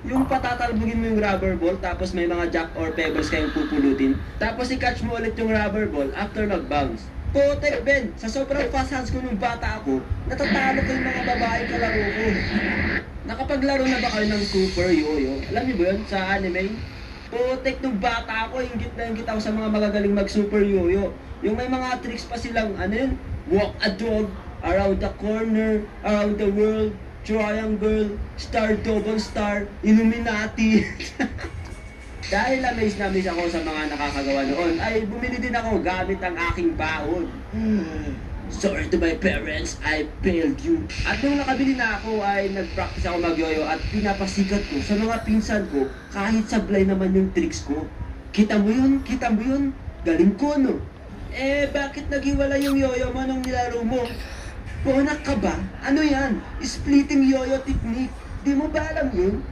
Yung patatalbugin mo yung rubber ball, tapos may mga jack or pebbles kayong pupulutin. Tapos i-catch mo ulit yung rubber ball after mag-bounce. Putek, Ben! Sa sobrang fast hands ko nung bata ako, natatalo ko yung mga babaeng kalaro ko. Nakapaglaro na ba kayo ng Super Yo-Yo? Alam niyo ba yun sa anime? Putek, nung bata ako, inggit na inggit ako sa mga magagaling mag-Super Yo-Yo. Yung may mga tricks pa silang, ano yun? Walk a dog, around the corner, around the world, triangle, star, double star, Illuminati. Dahil na-amaze ako sa mga nakakagawa noon, ay bumili din ako gamit ang aking baon. Sorry to my parents, I failed you. At nung nakabili na ako ay nag-practice ako mag-yoyo at pinapasikat ko sa mga pinsan ko kahit sablay naman yung tricks ko. Kita mo yun? Kita mo yun? Galing ko, no? Eh, bakit naghiwala yung yoyo mo nung nilaro mo? Ponak ka ba? Ano yan? Splitting yoyo technique. Di mo ba alam yun?